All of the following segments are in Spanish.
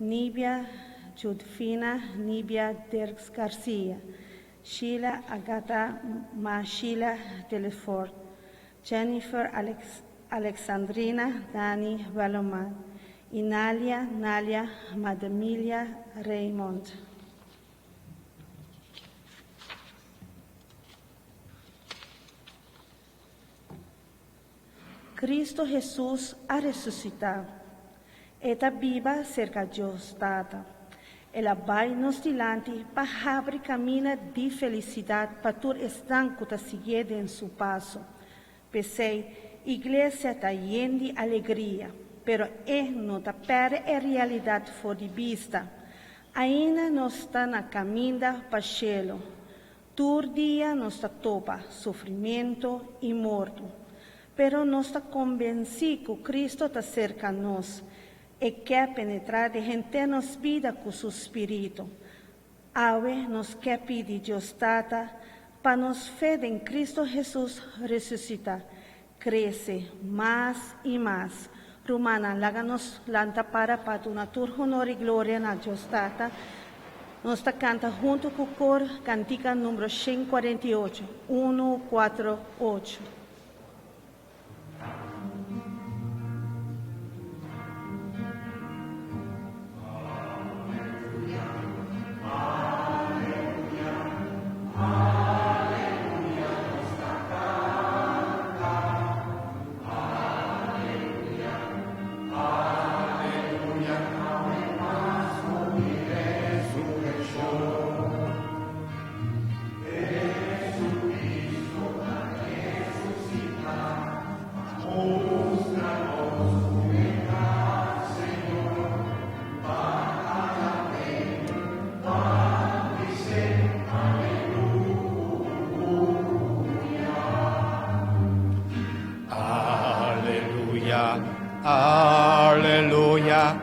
Nibia Judfina Nibia Dirks Garcia, Sheila Agata Sheila Delefort, Jennifer Alexandrina Dani Valomar, Inalia Nalia Madamilia Raymond. Cristo Jesus ha resucitado. Eta viva cerca Deus Tata. Ela vai nos dilante para abrir caminho de felicidade para todo estanco que está seguindo em seu passo. Pensei, igreja está llena de alegria, pero não está perde a realidade fora de vista. Ainda não está na caminho para o céu. Todo dia nos está topa sofrimento e morto. Pero não está convencido que Cristo está cerca de nós e quer penetrar de gente nos vida com seu Espírito. Ave nos quer pedir Deus Tata para nos fé em Cristo Jesus ressuscitar. Cresce mais e mais. Romana, láganos lanta para donatur honor e glória na Deus Tata. Nós canta junto com o coro cantica número 148, 148. Aleluya,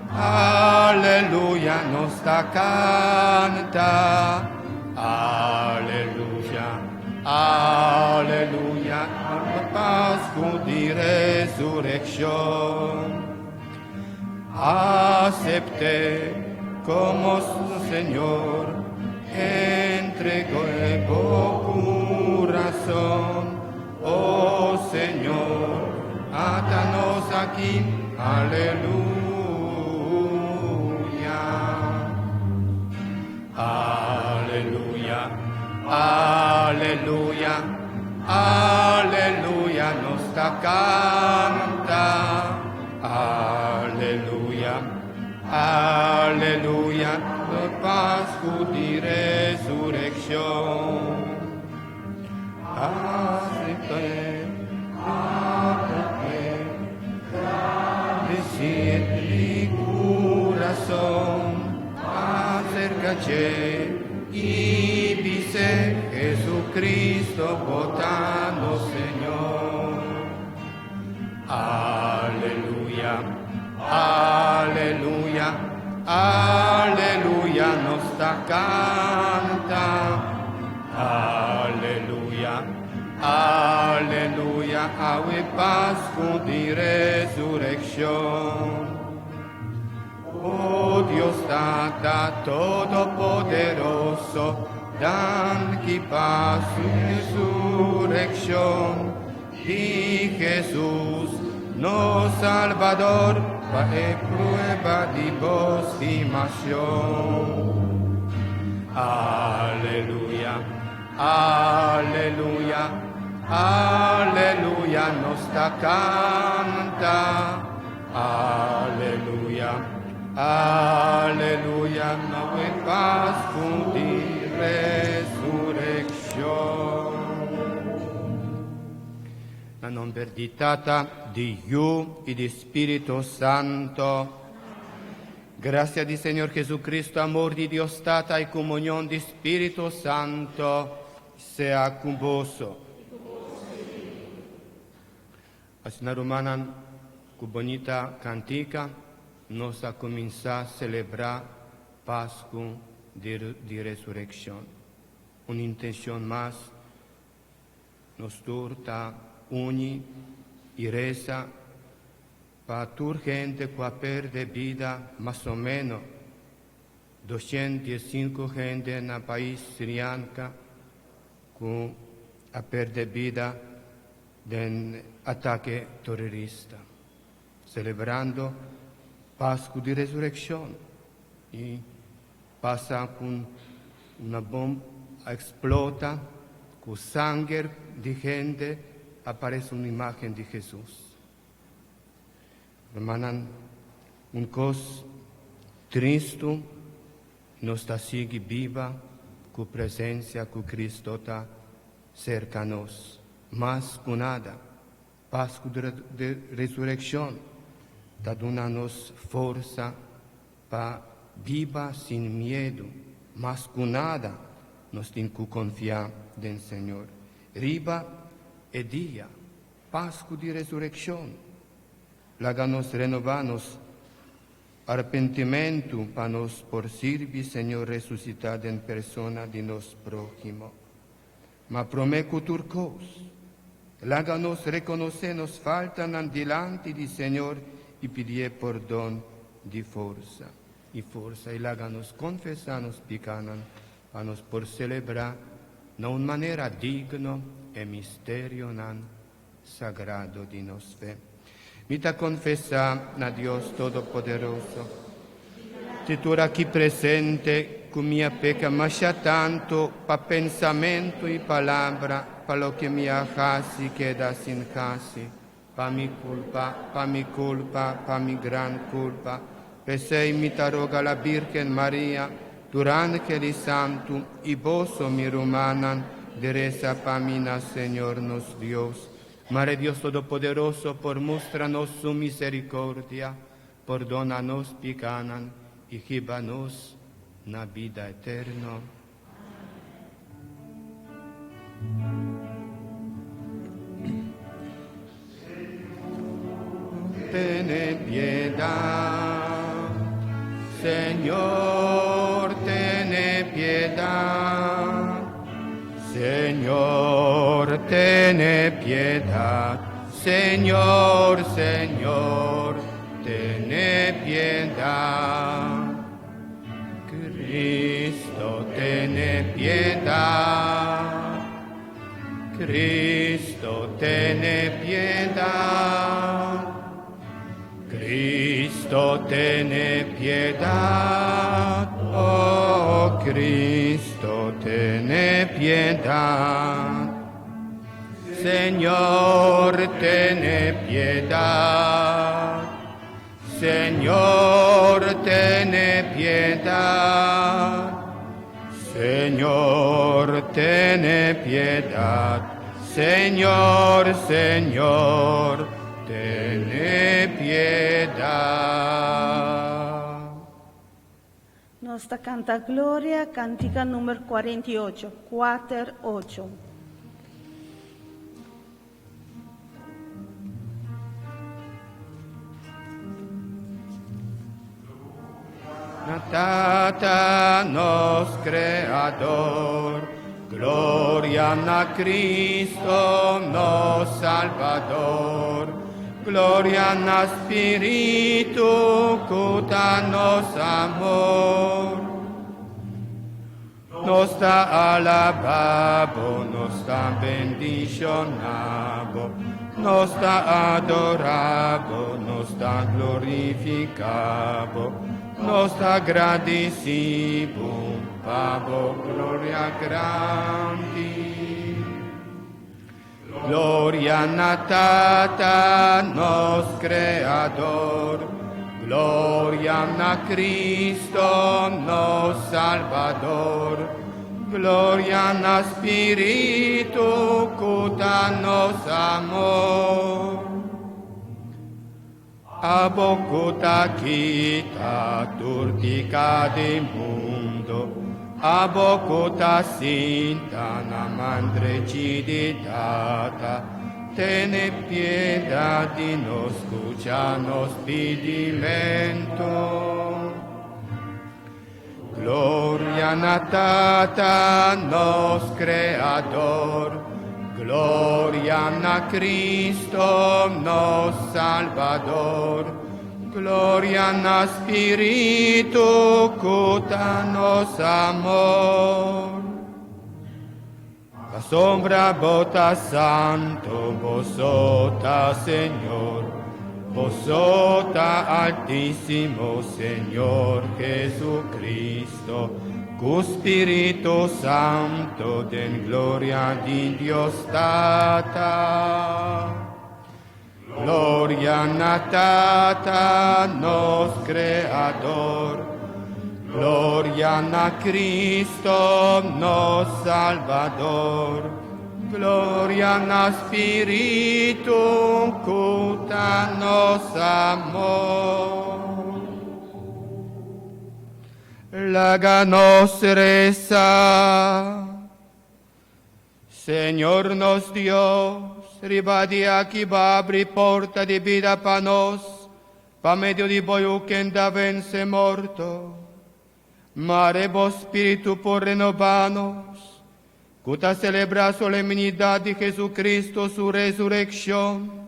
aleluya, nos canta. Aleluya, aleluya, Pascua de resurrección. Acepté como su Señor, entregó el corazón, oh Señor. Átanos aquí, aleluya, aleluya, aleluya, aleluya, nos canta, aleluya, aleluya, Pascua de resurrección. Acepté. Decirle corazón, acércate y dice Jesucristo votando Señor. Aleluya, aleluya, aleluya, nos canta. Aleluya. Aleluya, ave Pascua de resurrección. Oh Dios Tata Todopoderoso, dan que paz y resurrección de Jesús, no Salvador, para prueba de vos estimación. Aleluya, aleluya, aleluya, nos canta. Aleluya, aleluya, nove Pascua de resurrección. A nombre di Tata, di Io e di Spirito Santo. Gracia di Señor Jesucristo, amor di Dios Tata y comunión di Spirito Santo sea con vos. Así una romana con bonita cantica nos ha comenzado a celebrar Pascua de resurrección. Una intención más nos turta uni y reza para tu gente que perde vida, más o menos 215 gente en el país Sri Lanka que ha perdido vida en ataque terrorista, celebrando Pascua di Resurrección. Y pasa con una bomba, explota, con sangre de gente, aparece una imagen de Jesús. Hermanan, un cos triste, nos sigue viva, con presencia, con Cristo está cerca de nos. Más que nada, Pascua de Resurrección, está dándonos fuerza para viva sin miedo. Más que nada, nos tiene que confiar en el Señor. Riba e día, Pascua de Resurrección. Láganos renovarnos arrepentimiento para nos por servir, Señor, resucitado en persona de nos prójimo. Ma prometo turcos, láganos reconocernos faltan delante del Señor y pedir perdón de fuerza. Y láganos confesarnos picanan a nos por celebrar de una manera digna el misterio sagrado de nos fe. Mita confesa a Dios Todopoderoso, tú aquí presente, con mi peca, mas ya tanto, pa pensamiento y palabra, pa lo que mi hacasi queda sin casi, pa mi culpa, pa mi gran culpa, pesei mi taroga la Virgen María, durante el santo, y vos mi rumanan, de reza pa mina, Señor nos Dios. Madre Dios Todopoderoso, por mostrarnos su misericordia, perdónanos picanan y líbranos na vida eterna. Ten piedad, Señor, ten piedad. Señor, ten piedad, Señor, Señor, ten piedad. Cristo, ten piedad. Cristo, ten piedad. Cristo, ten piedad. Oh, Cristo, ten piedad. Señor, ten piedad. Señor, ten piedad. Señor, ten piedad. Señor, Señor, ten piedad. Nos canta Gloria, cantica número 48, 4-8. Tata nos Creador, gloria a Cristo nos Salvador, gloria a Espíritu que nos amor. Nos da alabado, nos da bendicionado, nos da adorado, nos da glorificado, nos da agradecido, Pavo, gloria grande. Gloria a Tata, nos Creador, gloria a Cristo, nos Salvador, gloria a Espíritu que nos amor. Abocuta quita turtica de mundo, abocuta sinta na mandreciditata, tene piedad di nos, escucha nos pedimento. Gloria a Tata, nos Creador, Gloria a Cristo, nos Salvador. Gloria a Spiritu, cuta nos amor. La sombra bota santo, vosota Señor, vosota altísimo Señor Jesucristo, cu Spiritu Santo den gloria di Dios Tata. Gloria a Tata, nos Creador. Gloria a Cristo, nos Salvador. Gloria a Spiritu, cuta nos amor. Láganos reza. Señor nos Dios, ribadia chi va abri porta di vida pa nos, pa medio di voi che da vence morto. Mare vos Spiritu por renovanos, cuta celebra solemnidad de Jesucristo su resurrección,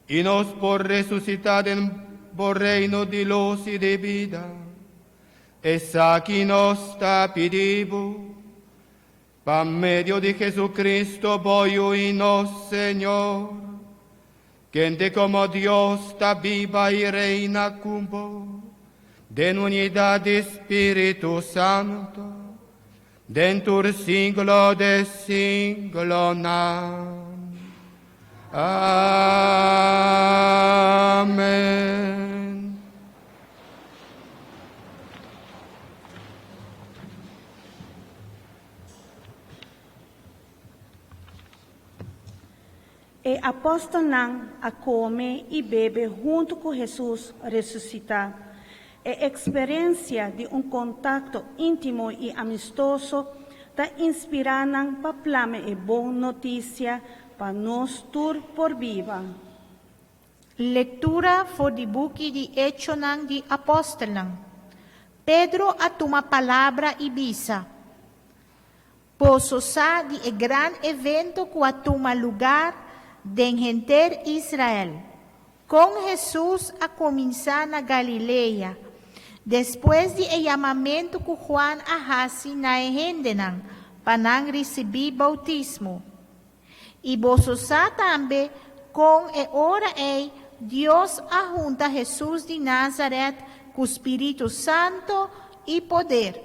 y nos por resucitar en por reino de luz y de vida. Es aquí nos ta pidibu, pa medio de Jesucristo voi y nos Señor, quien de como Dios ta viva y reina cum vos, en unidad de Espíritu Santo, dentur siglo de siglo. Amén. E apóstolo a come e bebe junto com Jesus ressuscitar. E experiência de contato íntimo e amistoso da inspiraram para plame e boa notícia para nós tur por viva. Lectura for di buki di Hecho ng di Apostol ng Pedro at uma palavra ibisa. Poso sa di e gran evento ku atuma lugar den genter Israel. Com Jesus a começar na Galileia. Depois de chamamento que Juan ahasi na hendenang panang recebi bautismo. E bososa também com e ora Deus ajunta Jesus de Nazaret com Espírito Santo e poder.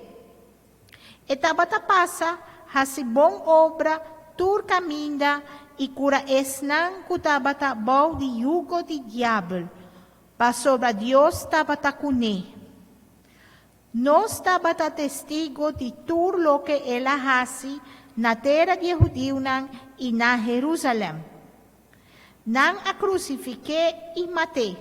E tabata passa hasi bom obra tur caminda e cura esnang kutabata bau de yugo de diabo. Pa sobra Deus tabata kune. Nós tabata testigo de tudo lo que ela hasi na terra de Judeu e na Jerusalém. Nang a crucifique e matei.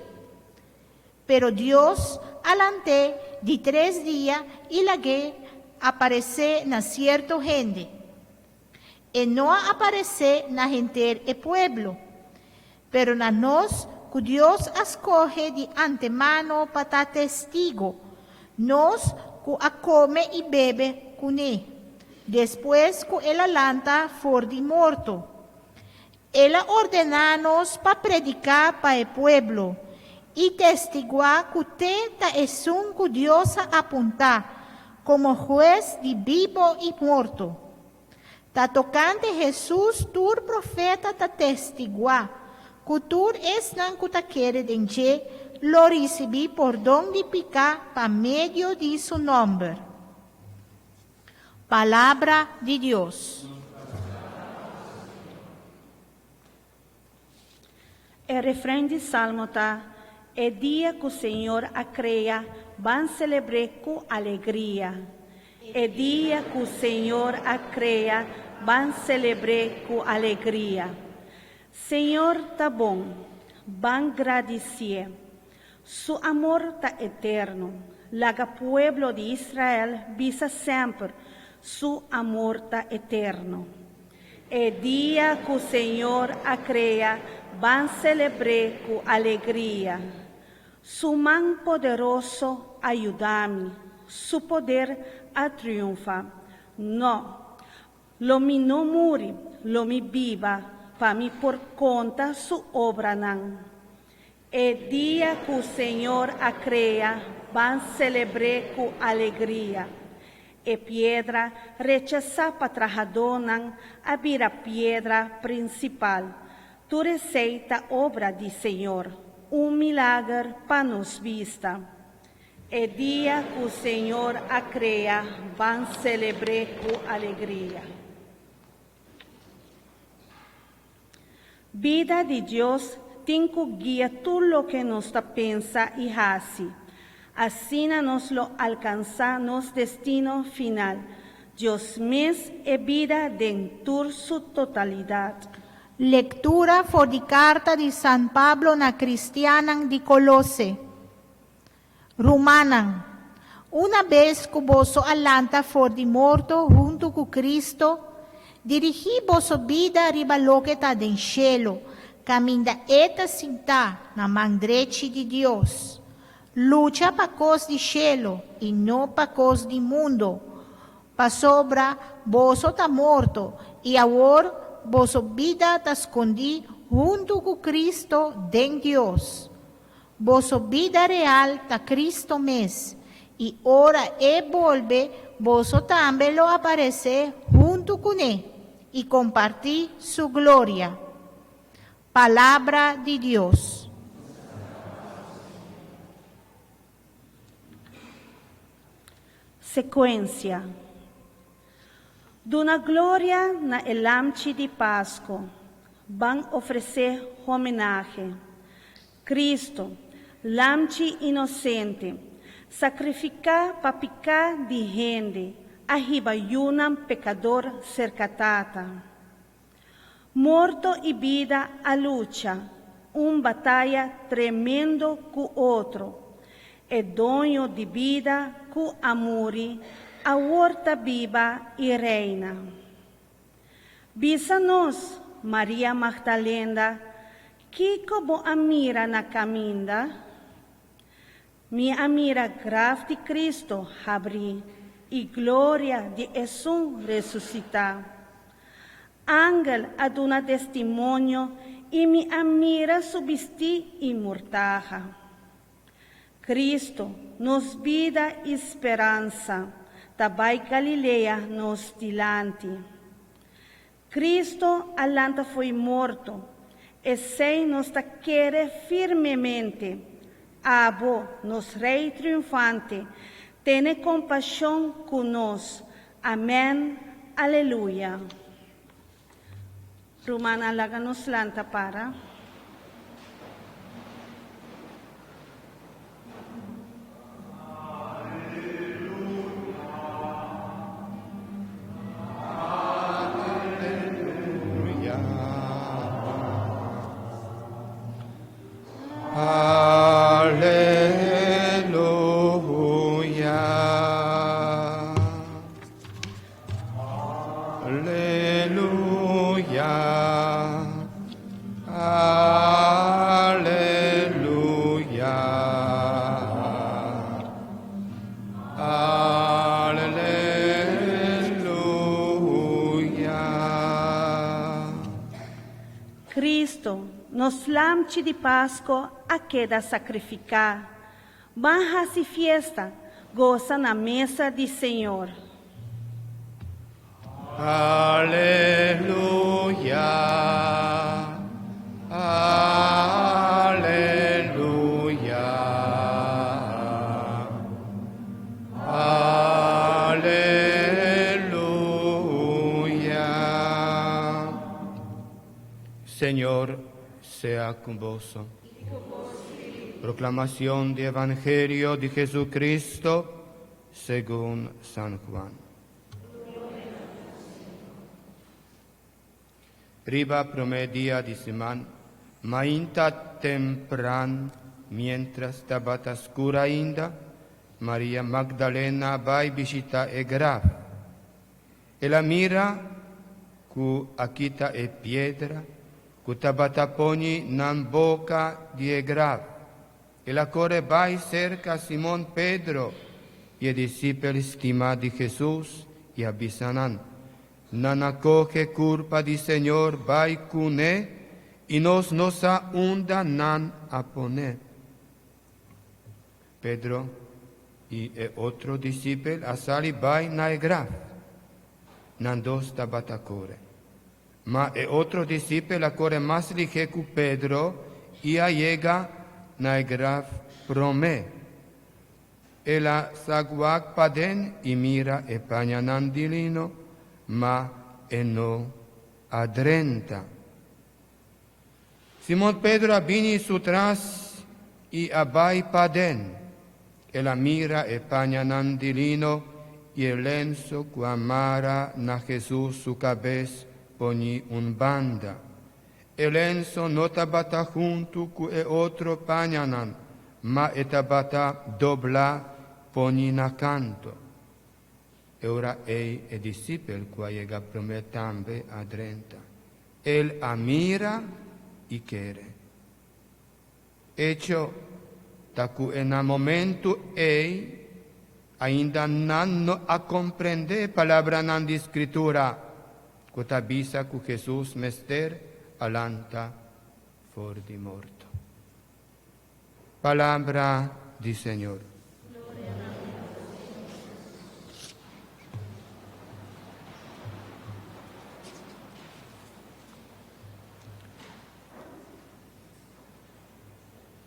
Pero Deus, alante de 3 dias, e lage aparece na cierto gente. E não aparece na gente e pueblo. Pero na nós, que Deus escoge de antemano para testigo. Nós que a come e bebe com ele. Depois que ela lanta for de morto. Ela ordena-nos para predicar para o pueblo e testiguar que tenta é um que Deus aponta como juez de vivo e morto. Ta tocante Jesus, tur profeta ta testiguar que tur es nan que ta quere denche lo recebi por don de picar pa medio de su nombre. Palabra de Dios. El refrán de Salmo está, el día que el Señor ha creado, van a celebrar con alegría. El día que el Señor ha creado, van a celebrar con alegría. Señor está bom, van a agradecer. Su amor está eterno. Laga pueblo de Israel visa sempre. Su amor está eterno. El día que el Señor ha creado, van a celebrar con alegría. Su mano poderoso ayuda-me. Su poder a triunfa. No. Lo mi no muri, lo mi viva, pa mi por conta su obra nan. E dia que o Senhor a crea, van celebre com alegria. E piedra rechaça patrajadonan, a vira piedra principal. Tu receita obra de Senhor, milagre para nos vista. E dia que o Senhor a crea, van celebre com alegria. Vida de Deus tem que guia tudo lo que nos pensa e hace. Assim nos lo alcança nos destino final. Deus mes e vida dentro su totalidade. Lectura for di carta di San Pablo na Cristianang di Colosse. Romanang, una vez que vosso alanta for di morto junto con Cristo, dirigi vosso vida riba lo que ta den cielo, caminda eta sinta na mandreci di Dios. Lucha pa cos di cielo e no pa cos di mundo. Pa sobra vosso ta morto e agora vosso vida ta escondi junto con Cristo den Dios. Vosso vida real ta Cristo mes e ora e volve vosso tambe lo aparece junto con él y compartir su gloria. Palabra de Dios. Sequência. Duna glória na elamchi de Páscoa, van oferecer homenagem. Cristo, lamchi inocente, sacrificar para picar de gente, arriba yunam pecador cercatata. Morto e vida a luta, batalha tremendo com outro. E dono de vida com amore, a horta viva e reina. Bisa-nos, Maria Magdalena, que como amira na caminda, mi amira grave de Cristo abri, e glória de Jesus ressuscitar. Ángel aduna testemunho, e mi amira subsistir imortaja. Cristo, nos vida e esperança, tabai Galileia nos dilante. Cristo alanta foi morto, e sem nos quere firmemente. Abo, nos Rei triunfante, tene compaixão conosco. Amém. Aleluia. Romana laganos lanta para. Cristo, nos lamchi de Páscoa a queda sacrificar. Barras e fiesta, goza na mesa de Senhor. Aleluia. Aleluia. Aleluia. Señor, sea con vos. Proclamación del Evangelio de Jesucristo según San Juan. Riba promedia de semana, mainta tempran, mientras estaba oscura ainda, María Magdalena vai visita e grave. E la mira cu aquita e piedra, cu tabata poni nan boca di e grave. E la corre vai cerca Simón Pedro, e discípulo estima de Jesús, e abisanan. nana coge culpa di Señor vai cune, y nos nosa unda nan apone. Pedro y otro discípulo asali vai na graf, nan dos tabatacore. Ma otro discípulo acore más lige que Pedro, y llega na graf prome. Ela saguac paden y mira e pagnanandilino, ma no adrenta. Simon Pedro abini sutras y abai paden. Ela mira e pagnanandilino y el lenzo cuamara na Jesús su cabeza poni un banda. El lenzo no tabata junto cu e otro pagnanan, ma etabata dobla poni na canto. E ora ei e discipel qua llega prometambe adrenta. El amira y quiere. Hecho, tacu en a momento ei ainda non a comprende palabra nan di scrittura, cotabisa cu Jesús mester alanta for di morto. Palabra di Señor.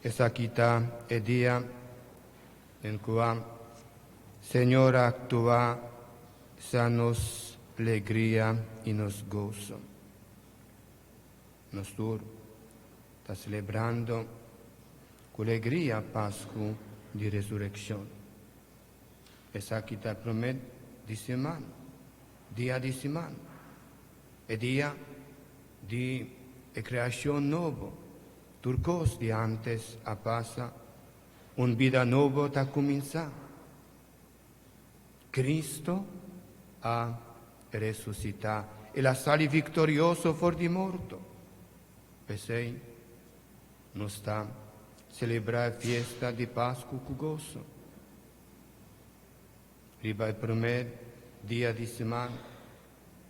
Esa quita e día en cua Señor actúa, sanos alegría y nos gozo. Nosotros está celebrando con alegría Pascua di resurrección. Esa quita promet di semana, día di semana, e día di creación nuevo. Turcos de antes a pasa, un vida nuevo ta comienza. Cristo ha resucitado e la sali victorioso for di morto. Pesei non sta celebrare fiesta di Pasqua cu gozo. Riba il promet dia di semana,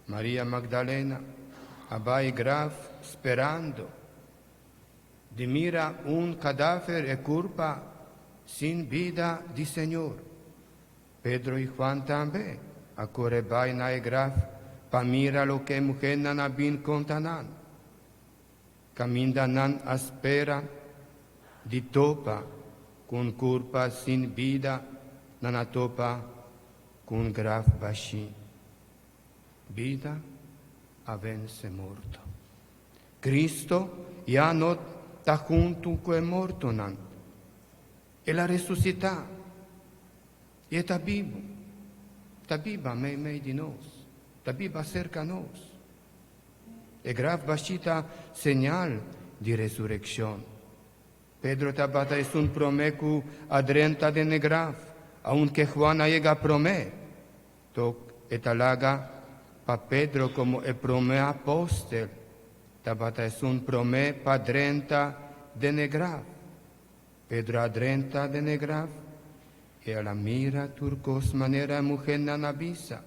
Maria Magdalena abai graf sperando. De mira un cadáver e culpa sin vida di Señor. Pedro y Juan también, acore vai na graf, pa mira lo que mujer nan abin contanan. Caminda nan aspera, di topa, con culpa sin vida, nan a topa, con graf bashi. Vida avence morto. Cristo ya no está junto con el morto, nan. Él ha resucitado. Y está vivo. Está viva meio de nos. Está viva cerca de nos. E grave bachita señal de resurrección. Pedro tabata es un promecu adrenta de negraf, aunque Juana llega prome. Toc etalaga pa Pedro como el prome apóstol. Tabata es un prome padrenta de negraf. Pedro adrenta de negraf. E alla mira turcos manera mujer nanabisa.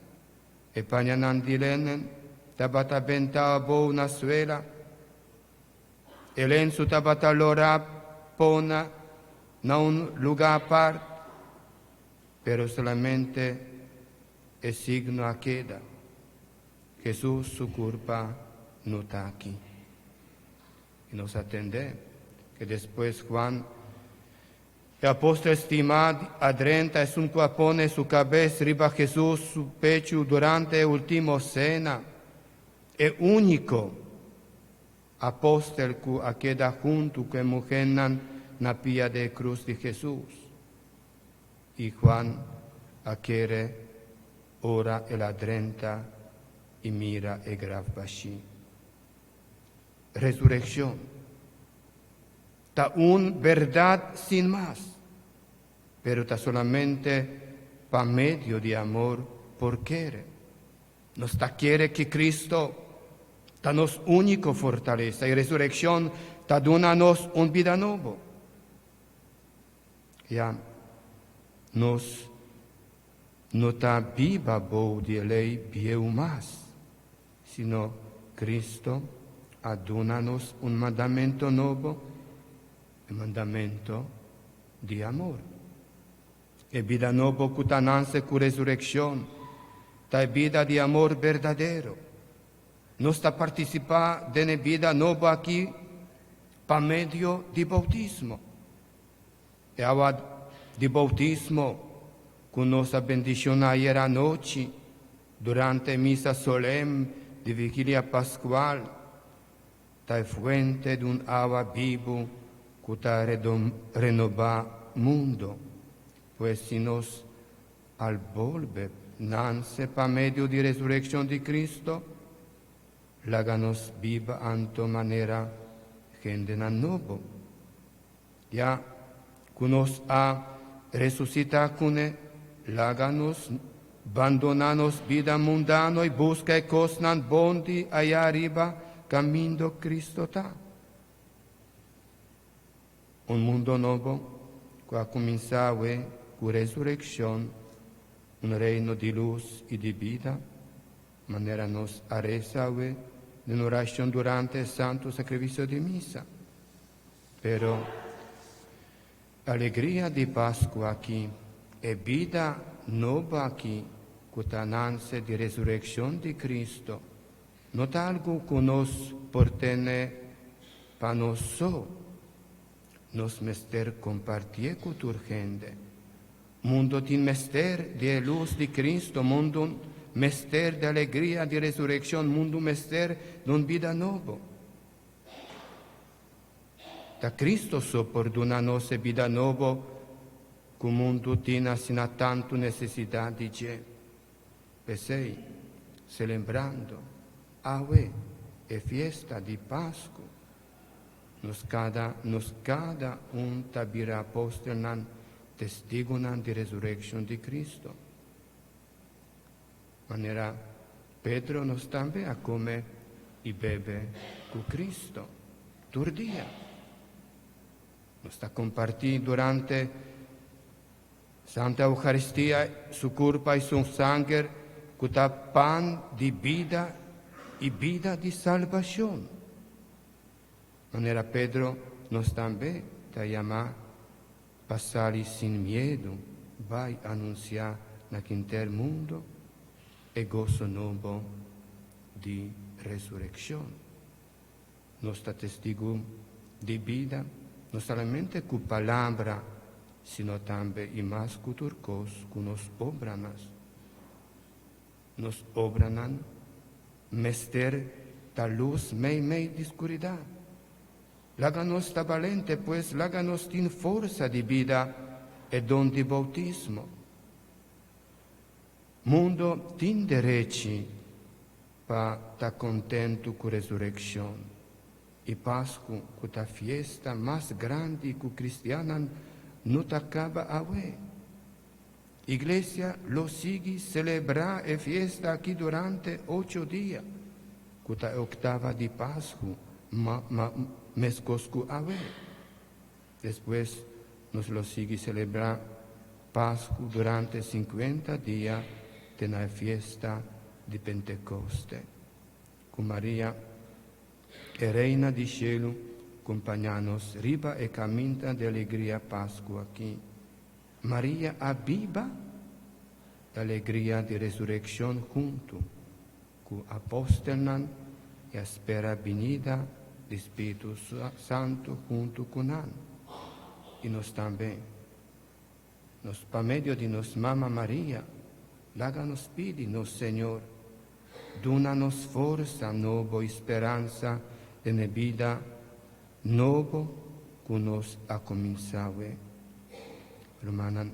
E pañanan dilenen. Tabata benta abo una suela. El en su tabata lora pona na un lugar aparte. Pero solamente el signo queda. Jesús su culpa no está aquí. Y nos atende que después Juan, el apóstol estimado, adrenta es un que pone su cabeza arriba a Jesús, su pecho durante la última cena. El único apóstol que queda junto con mujer na pia de cruz de Jesús. Y Juan quiere ora el adrenta y mira el graf bashi. Resurrección. Está una verdad sin más, pero está solamente para medio de amor por quiere. No está quiere que Cristo está nos único fortaleza y resurrección está dándonos un vida nuevo. Ya nos no está viva bo de ley bien más, sino Cristo adunanos un mandamento nuevo, el mandamento de amor. E vida nuevo cutananse cu resurrección, ta vida de amor verdadero. Nos está participando de una vida nueva aquí por medio de bautismo. E agua de bautismo con nuestra bendición ayer anoche, durante misa solemne de vigilia pascual, ta fuente de un agua vivo que ta renova mundo, pues si nos al volver nance pa medio de resurrección de Cristo, láganos viva anto manera gente nan nuevo. Ya que nos ha resucitado con él, láganos abandonanos vida mundano y busca cosas bondi allá arriba, camino Cristo ta. Un mundo nuevo que ha comenzado con resurrección, un reino de luz y de vida, manera nos ha rezado en oración durante el santo sacrificio de misa. Pero alegría de Pascua aquí e vida nueva aquí, cutananse de resurrección de Cristo, no es algo que nos pertenece para nosotros, nos mester compartir con tu gente. Mundo de mester de luz de Cristo, mundo mester de alegría de resurrección, mundo mester de una vida nueva. Da Cristo sopordunanos vida nueva, que el mundo tiene sin tanto necesidad de je. Pesei, celebrando, ahue, e fiesta de Pascua, nos cada un tabira apóstol testigo de resurrección de Cristo. Manera, Pedro nos también a comer y bebe con Cristo, todo día. Nos está compartiendo durante Santa Eucaristía su cuerpo y su sangre, que está pan de vida y vida de salvación. Manera Pedro nos también te llama pasar sin miedo, va a anunciar en el mundo el gozo nuevo de resurrección. Nos está testigo de vida, no solamente con palabra, sino también y más con turcos, que nos obran. Nos obran mester ta luz mei de oscuridad. Láganos ta valente, pues láganos tin fuerza de vida e don de bautismo. Mundo tin derechi pa ta contento con resurrección. Y Pascua, con ta fiesta más grande que cristiana, no te acaba ahora. Iglesia lo sigue celebrar e fiesta aquí durante 8 días, con la octava de Pascua, mes coscu ahora. Después nos lo sigue celebrar Pascua durante 50 días de la fiesta de Pentecoste. Con María, Reina del cielo, acompañanos riba e caminta de alegría Pascua aquí. María aviva la alegría de resurrección junto con apóstolan y espera venida del Espíritu Santo junto con él. Y nos también, nos por medio de nos Mamá María, láganos pídinos, Señor, dúnanos fuerza, nueva esperanza de la vida nuevo que nos ha comenzado. Hermanan,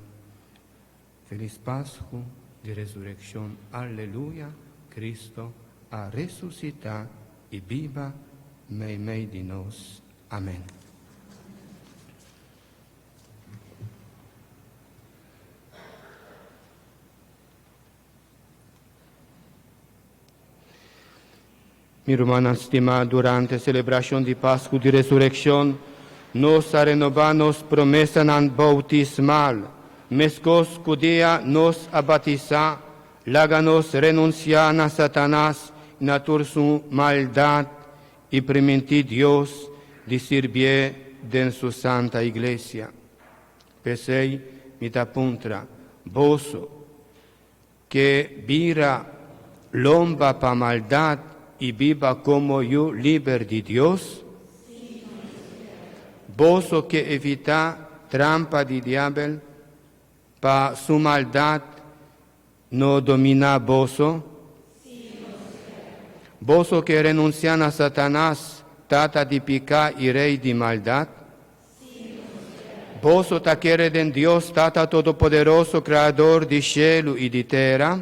feliz Pascua de resurrección. Aleluya, Cristo ha resucitado y viva mei de nos. Amén. Mi hermana estimada, durante la celebración de Pascua de Resurrección, nos ha renovado promesa bautismal, mescos que día nos ha bautizado, láganos renunciar a Satanás, natur su maldad y permití Dios de servir en su santa iglesia. Pesei mita puntra, boso, que vira lomba pa maldad y viva como yo liber de Dios. Boso que evita trampa de diablo, pa su maldad no domina boso. Boso que renuncian a Satanás, tata de pica y rey de maldad. Boso ta quiere en Dios, tata todopoderoso, creador de cielo y de tierra.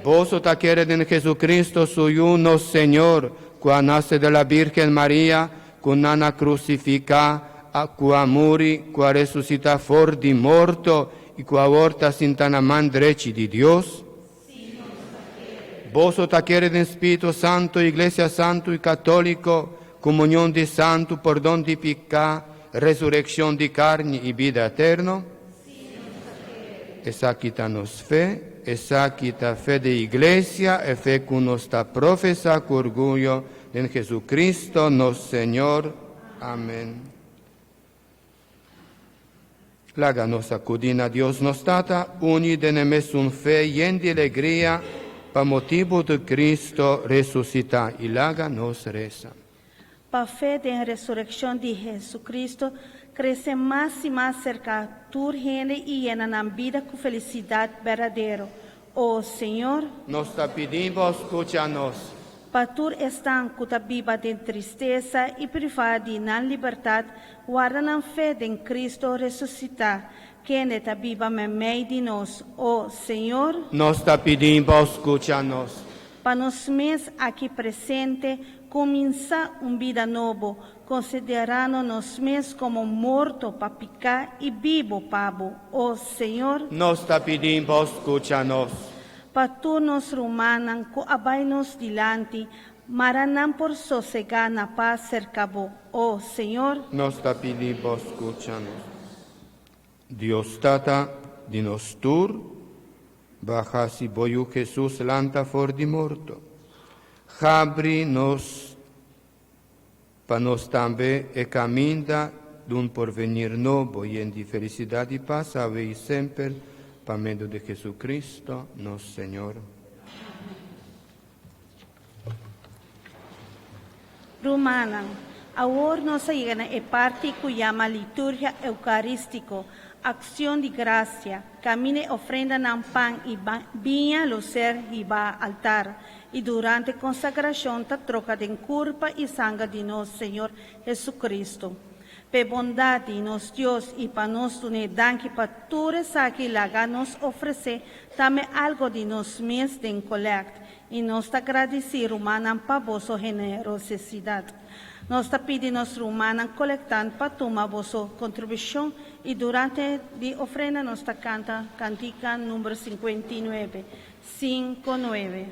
Boso ta quiere en Jesucristo, su uno Señor, qua nace de la Virgen María, con nana crucifica, qua muri, qua resucita for di morto, y qua vorta sintana man dreci di Dios. Boso ta quiere en Espíritu Santo, Iglesia Santo y Católico, comunión de santo, perdón de pecado, resurrección de carne y vida eterna. Esa quita-nos fe, esa quita fe de iglesia, e fe que nos está profesa con orgullo en Jesucristo, nuestro Señor. Amén. Laga nos acudina Dios nos tata, unida en un fe y en de alegría, pa motivo de Cristo resucita, y laga nos reza. Pa fe de la resurrección de Jesucristo, crece más y más cerca a tu reino y llena la vida con felicidad verdadera. Oh Señor, Nos te pedimos, escúchanos. pa tu están cuta viva de tristeza y privada de la libertad, guarda la fe en Cristo resucitar, que neta viva en medio de nos. Oh Señor, Nos te pedimos, escúchanos. para nos mes aquí presente, comienza una vida nueva, considerando nos mes como morto para picar y vivo pavo. Oh Señor, Nos te pedimos, escúchanos. para tu nos rumanan, co abainos dilante, maranan por sosegar na paz cercabo. Oh Señor, Nos te pedimos, escúchanos. Dios tata, dinos tur, baja si boyu Jesús lanta for di morto. Habri nos, pa nos tambe e caminda d'un porvenir novo y en di felicidad y paz avei sempre, pa medio de Jesucristo, nos Señor. rumanan, ahora nos llega a parte que llama liturgia eucarístico, acción de gracia, camine ofrenda nan pan y viña lucer y va altar, y durante consagración ta troca de culpa y sangre de nuestro Señor Jesucristo. Pe bondad de nos Dios y pa nos unidad que pa tu aquí laga nos ofrece, dame algo de nos mes de colecta, y nos agradecer humanan pa vosso generosidad. Nos pedimos humanan colectando pa tomar vosso contribución, y durante de ofrenda nos canta cantica número 59, 59.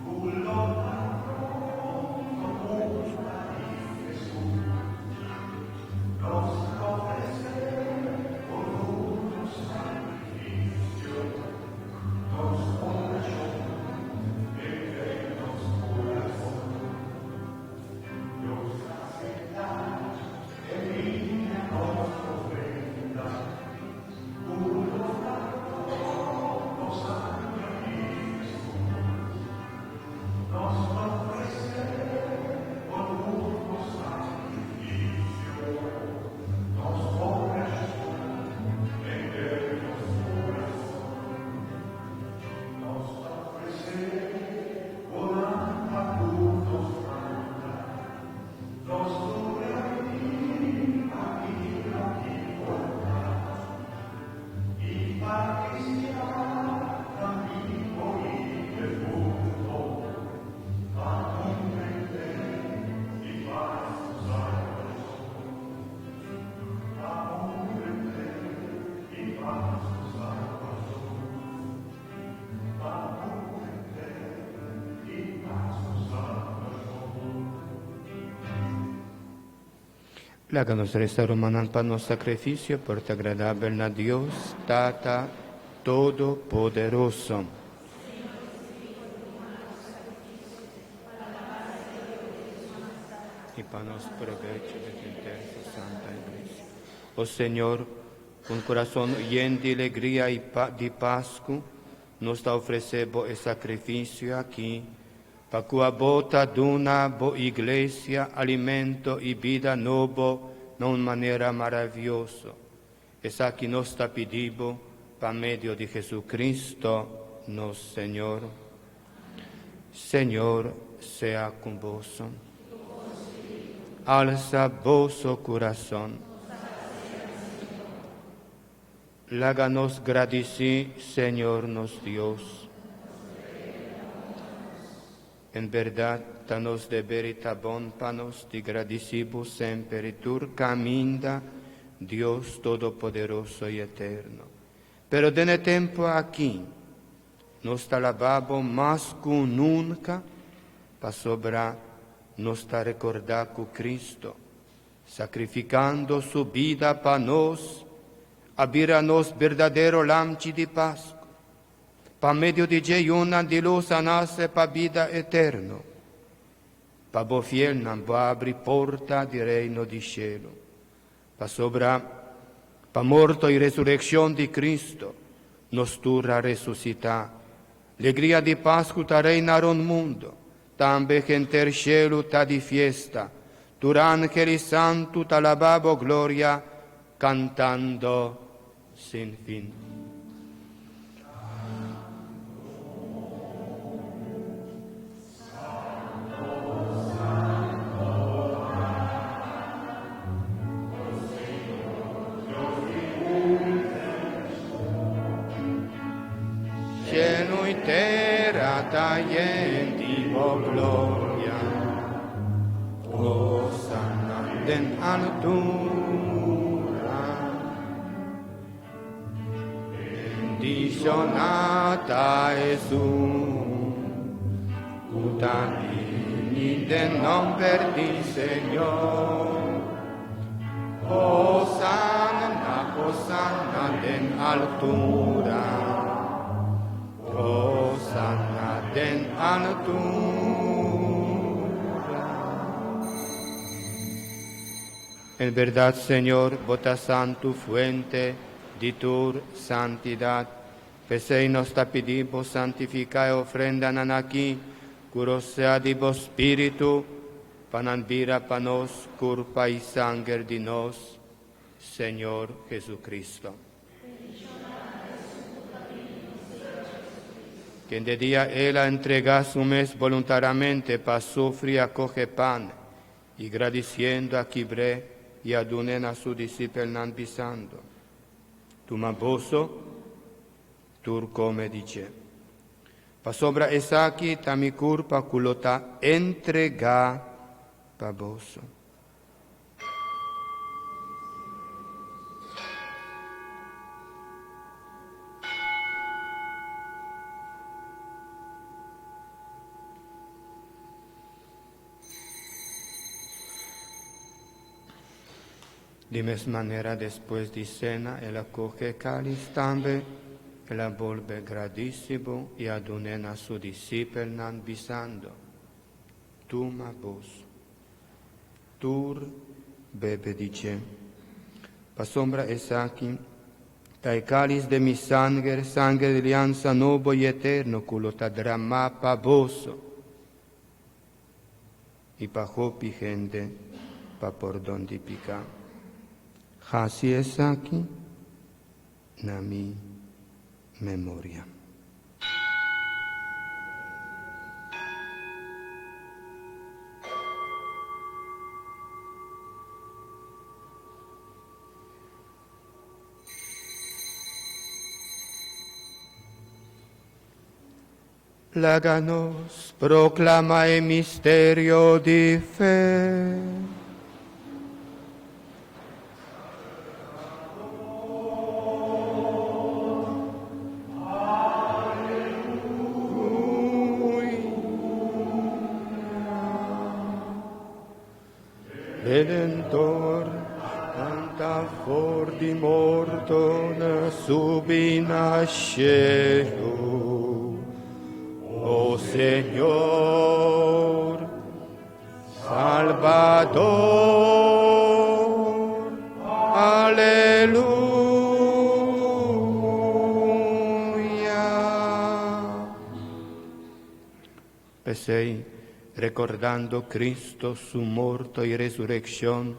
Cullo Láganos resta romanan para nos sacrificio, porta agradable a Dios, Tata Todopoderoso. Y para nos provecho de tu Santa Iglesia. Oh Señor, con corazón lleno de alegría y de Pascua, nos ofrecemos el sacrificio aquí, para que a bota d'una boa iglesia, alimento y vida nuevo, de una manera maravillosa. Es aquí nos está pedido, por medio de Jesucristo, nuestro Señor. Señor, sea con vos. Alza vosso corazón. Láganos gradici, Señor nos Dios. En verdad, danos de verita bon panos, di gradicibo sempre, tur caminda, Dios Todopoderoso y Eterno. Pero de tiempo aquí, nos alabamos más que nunca, para sobrar, nos está recordando Cristo, sacrificando su vida para nos, abrirnos verdadero lamchi de Pascua, para medio de jejuna de luz nace para vida eterna, para bo fiel nam va abrir porta di reino di cielo, para sobra, para morto y resurrección de Cristo, nos turra resucitar, alegría de Pascua ta reinar un mundo, tambe che inter cielo ta di fiesta, tur angeli santu ta lababo gloria, cantando sin fin. Cielo y terra ta divo gloria, Hosanna en altura, bendicionata Jesús, utamini de nombre di Señor, Hosanna, Hosanna en altura. Hosanna en altura. En verdad, Señor, vota santo fuente de tu santidad, pese nos está pedimos santificar y ofrendan aquí, curo sea de vos espíritu, pananvira panos, curpa y sangre de nos, Señor Jesucristo. Quien de día él entrega su mes voluntariamente para sufrir acoge pan, y agradeciendo a Quibre y adunen a su discípulo pisando. Tu maboso, tur come dice. Pa sobra esa aquí ta mi curpa culota entrega pa boso. De misma manera, después de cena, él acoge cáliz también, él la vuelve gradísimo y adunen a su discípulo bisando. Toma vos, tur bebe dice, pa sombra es aquí, tai cáliz de mi sangre, sangre de alianza nuevo y eterno, culo ta drama pa vos, y pa jopi gente, pa por donde pica. Así es aquí, na mi memoria. Láganos proclama el misterio de fe. Redentor, anta for di morto subi nasceu. O Señor, Salvador, aleluya. Pesei, recordando Cristo, su morto e resurrección,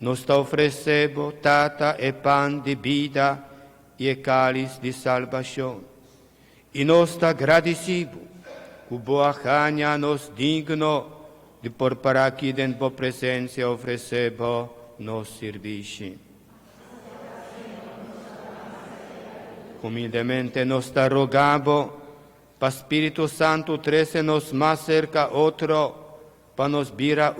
nos sta ofrecebo tata e pan di vida e cáliz di salvación. E nos sta agradecibo, cu boa caña nos digno di por para aqui den bo presença ofrecebo nos servici. Humildemente nos sta rogabo, pa Spiritu Santo trece nos más cerca otro, pa nos bira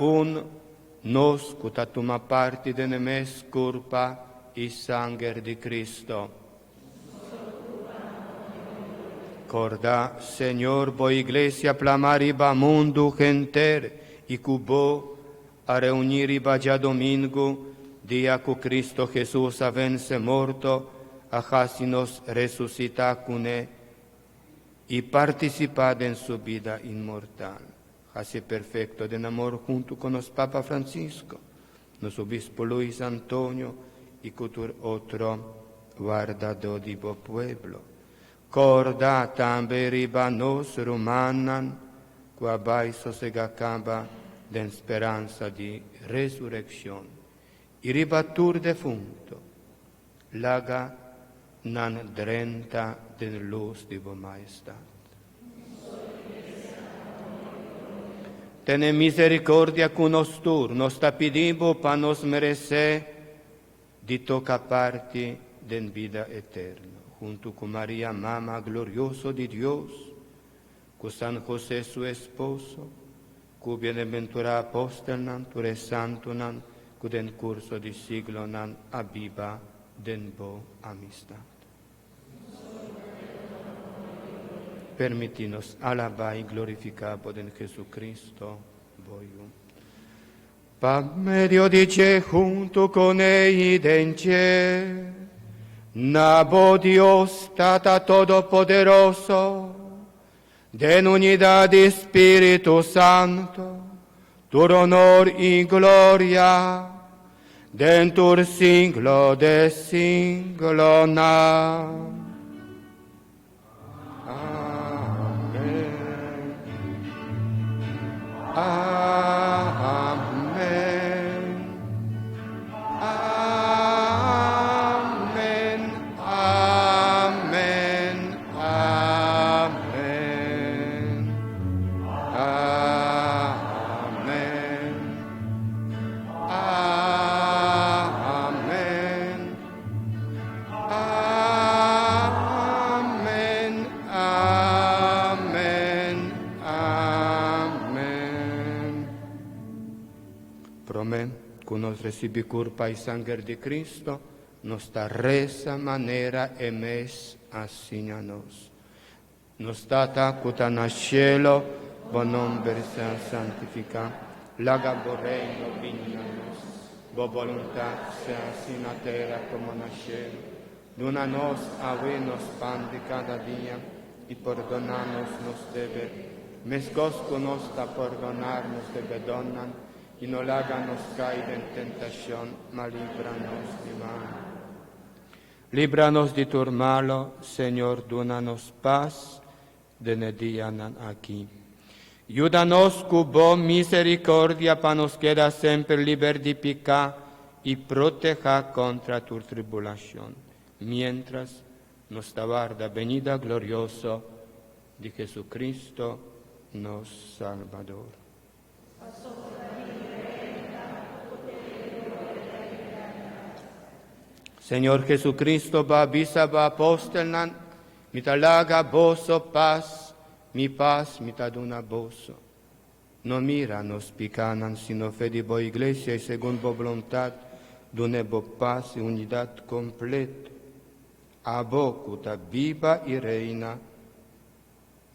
nos cutatuma parte de nemes culpa e sangue di Cristo. Corda, Señor, bo iglesia plamariba mundo genter e cubo a reuniriba ya domingo, dia cu Cristo Jesús a vence morto, a hasi nos resucita cune y participad en su vida inmortal. Hasi perfecto de amor junto con los Papa Francisco, nos obispo Luis Antonio y cultur otro guardador di bo pueblo. Corda tambe riba nos rumanan, qua bai sosegacaba den speranza di resurrección. Y ribatur defunto, laga nan drenta den luz di vo maestad. Tene misericordia con nostur, nos tapidibo pa nos merece di toca parti den vida eterna. Junto con María, Mama glorioso de Dios, con San José su esposo, con bienaventurado apóstol nan, tu re santo nan, con den curso di siglo nan, aviva den bo amistad. Permitinos alabar y glorificar por den Jesucristo, voglio. Pa medio di che junto con ei denche, Nabo Dios Tata Todopoderoso, de unidad de Espíritu Santo, tu honor y gloria, dentur siglo de siglo. Amen. Amen. Nos recibi curpa y sangre de Cristo, nos da reza manera emes assignanos. Nos data cuta nascielo, bon nombre sea santifica, laga bo reino vignanos, bo voluntad sea así na terra como na cielo. Dona nos ave nos pan de cada día, y perdonanos nos debe, mescosco nos da perdonarnos debe donan, y no háganos caer en tentación, mas líbranos de mal. Líbranos de tu malo, Señor, dónanos paz, de día aquí. Ayúdanos con bon misericordia, para nos quedar siempre liber de pecado y proteja contra tu tribulación, mientras nos aguarda venida gloriosa de Jesucristo, nos Salvador. Señor Jesucristo, babisa ba apóstolnan, mitalaga boso paz, mi mitaduna boso. No mira nos picanan, sino fe de bo iglesia y según bo voluntad, dune bo paz y unidad completa. A bocuta viva y reina,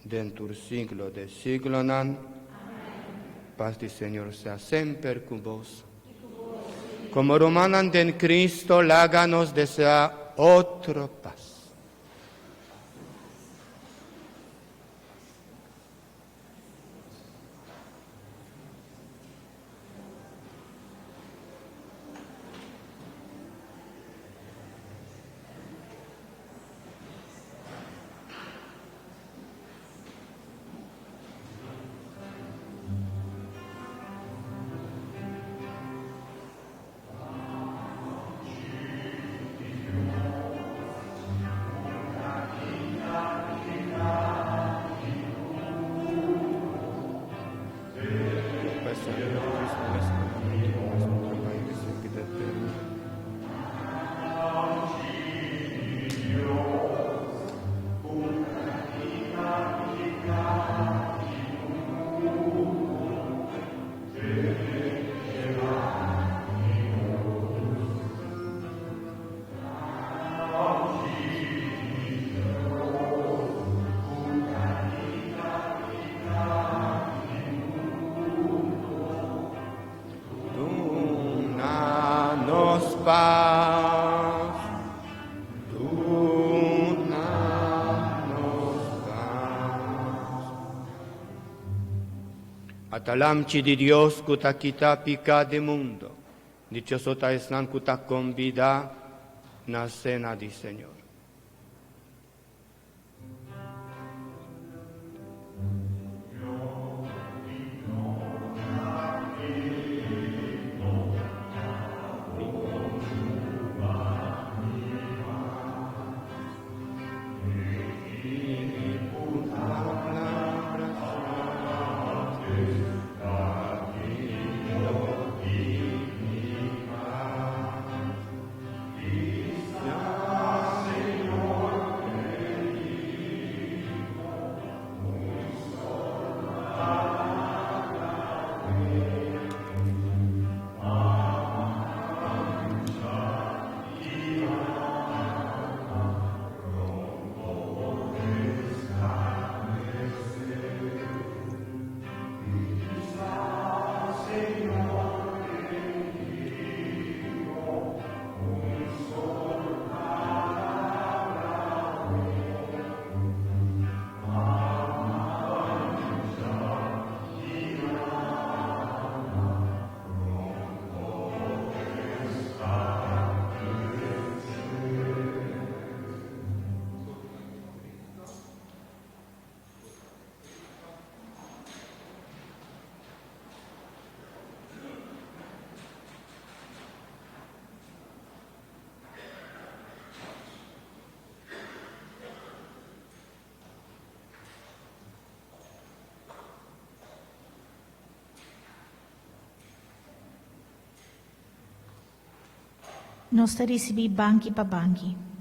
dentur siglo de siglo nan. Paz del Señor sea siempre con vos. Como romanan en Cristo, láganos desear otro paz. Danos paz, danos paz. Atalamci di Dios kuta kita pica de mundo, dichosota esnan kuta convida na cena di Señor. Nosta recebi banchi pa banchi.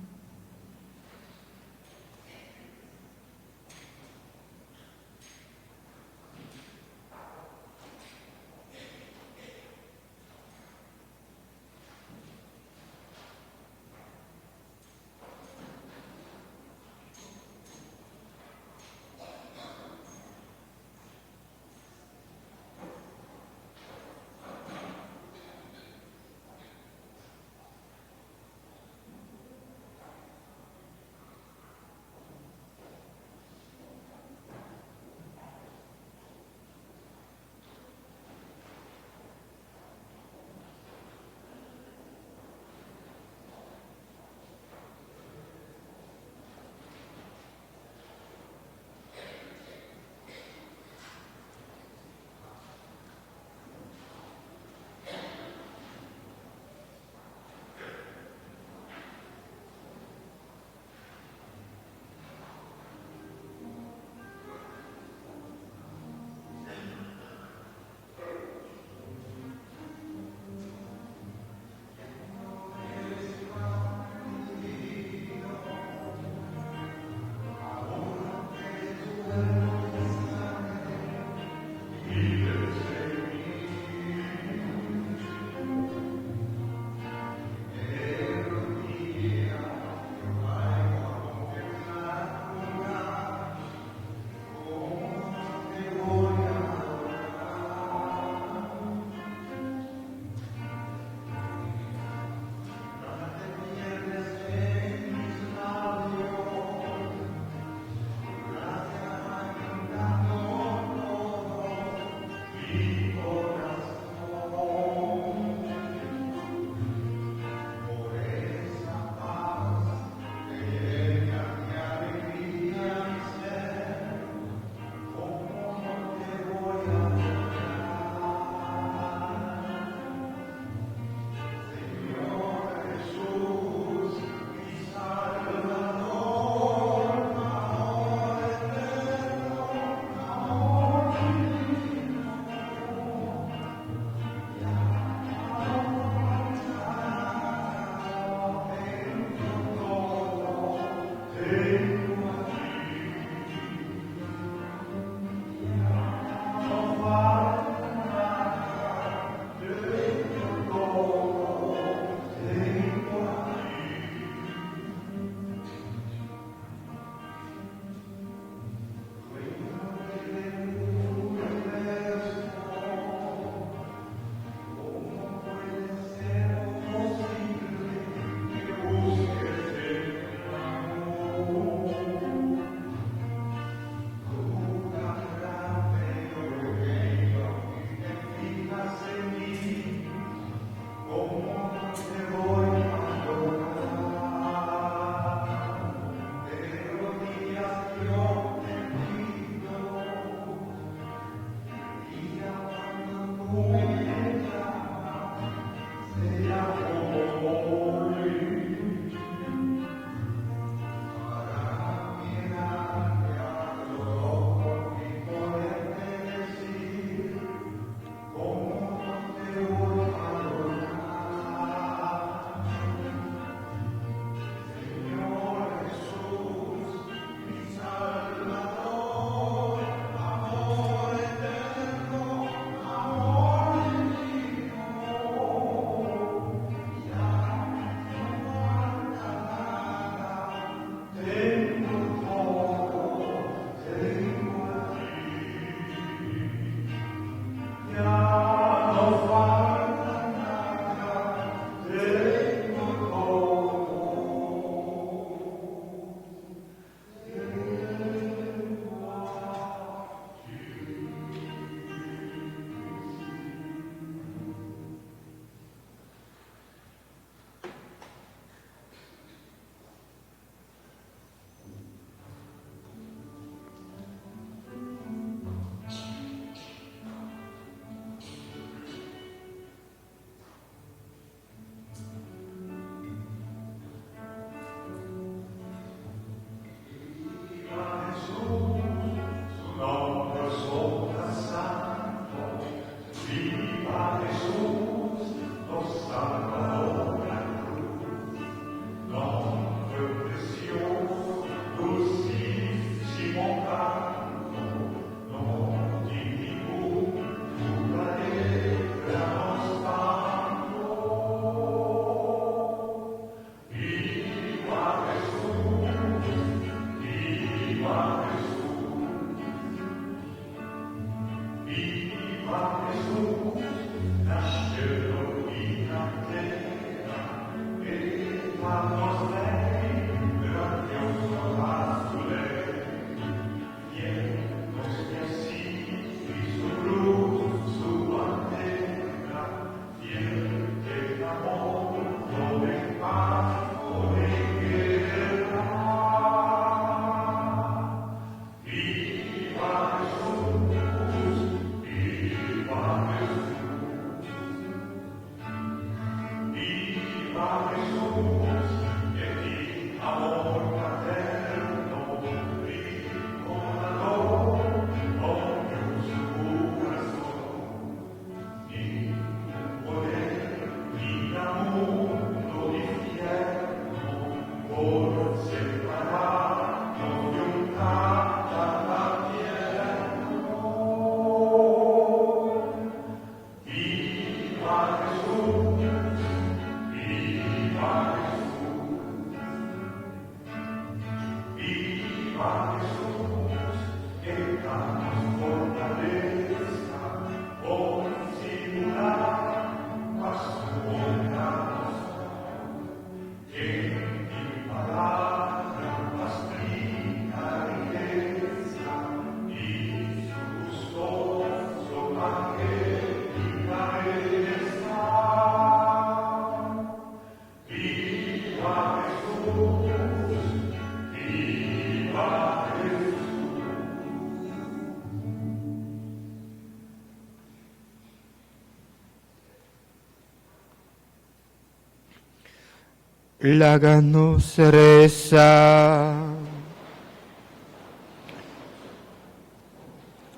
Láganos reza.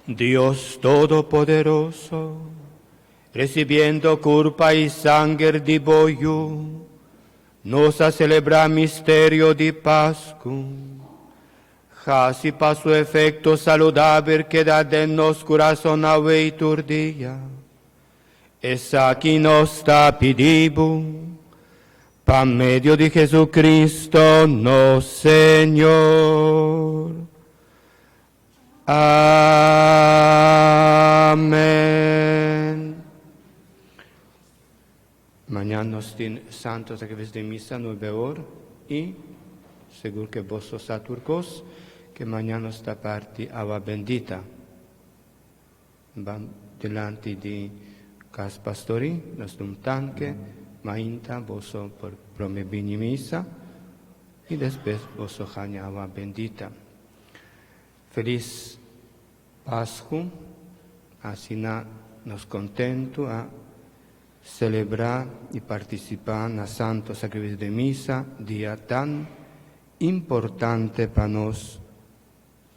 Dios Todopoderoso, recibiendo culpa y sangre de Boyu, nos a celebrar misterio de Pascua. Casi para su efecto saludable queda de nos corazón aveiturdia. Es aquí nos está pedido. Por medio de Jesucristo, no Señor. Amén. Mañana tiene santos a través de misa 9 horas y seguro que vos sos turcos, que mañana está parte agua bendita. Van delante de casa pastori, nos da un tanque. Mainta, voso por promebini misa y después voso jaña agua bendita. Feliz Pascua, así nos contento a celebrar e participar no Santo Sacrifício de Missa, dia tão importante para nós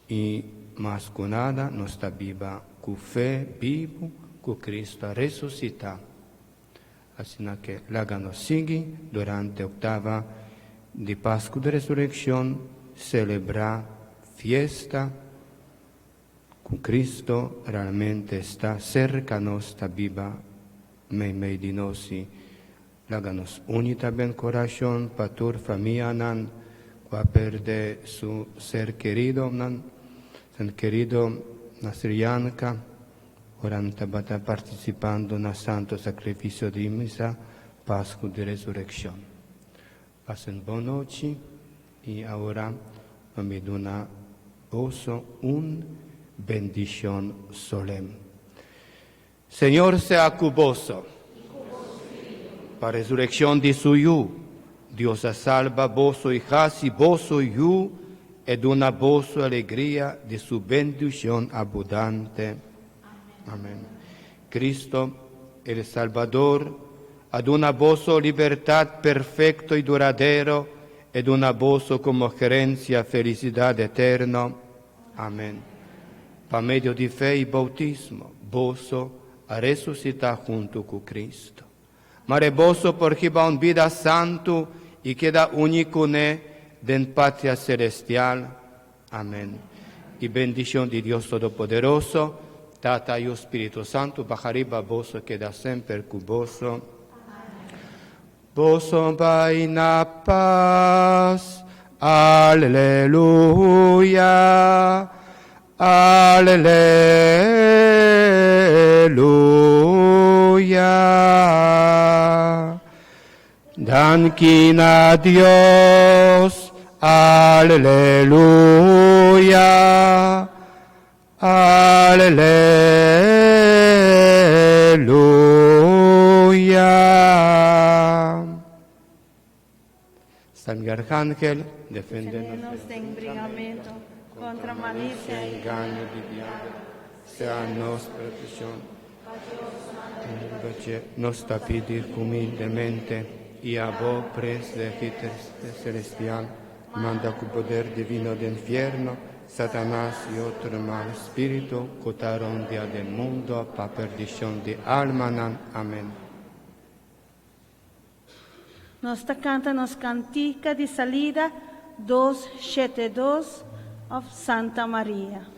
e mais que nada, nós está viva com fé, vivo, com Cristo ressuscitado. Assim que lá nos sigue durante a oitava de Páscoa de Ressurreição, celebrar festa com Cristo realmente está cerca nós, está viva meio de nós e láganos unita bem coração para toda família nan que perde su ser querido nan ser querido na Srianka oranta bata participando na santo sacrifício de missa Páscoa de Resurreição. Passem boa noite e agora me dona vosso bendición solem. Señor sea cuboso, para resurrección de suyo, Dios salva vosso hijas y vosso yu, ed una vosso alegría de su bendición abundante. Amén. Cristo, el Salvador, ad una vosso libertad perfecto y duradero, ed una vosso como gerencia felicidad eterna. Amén. Por medio de fe y bautismo, vosso a resucitar junto con Cristo. Mare vosso porque va un vida santo y queda único den patria celestial. Amén. Y bendición de Dios Todopoderoso, Tata y Espíritu Santo, bajariba vosso queda siempre con vosso. Vosso vai na paz. Alleluia. Aleluya. Dankin a Dios. Aleluya. Aleluya. San Arcángel, deféndenos de embriagamento, contra malicia y engaño de diablo, sea nos protección. Nos está pedir humildemente y a vos, presbítero celestial, manda con poder divino del infierno, Satanás y otro mal espíritu, cotaron día del mundo para perdición de alma. Amén. Nos canta nos cantica de salida 272 of Santa Maria.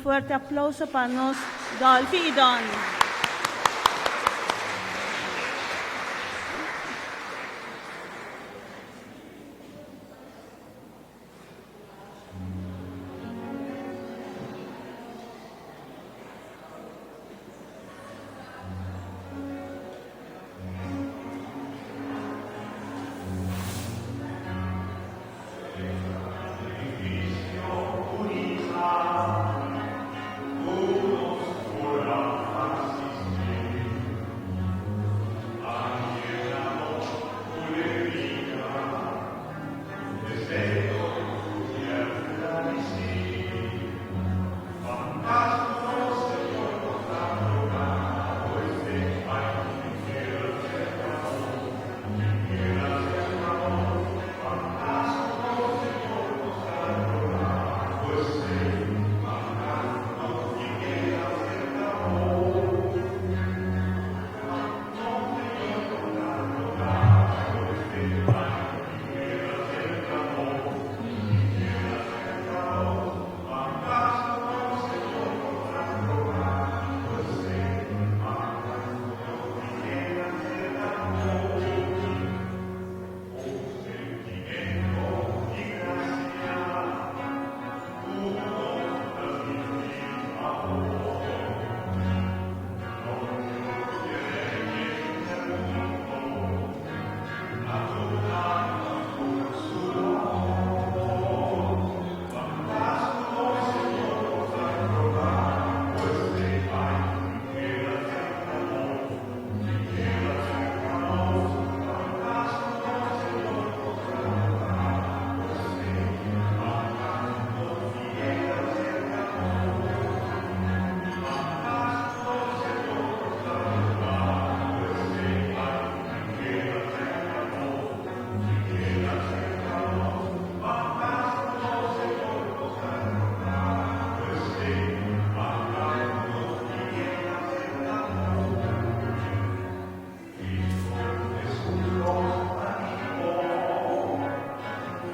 fuerte aplauso para nos, Dolphy y Don.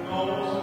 Nos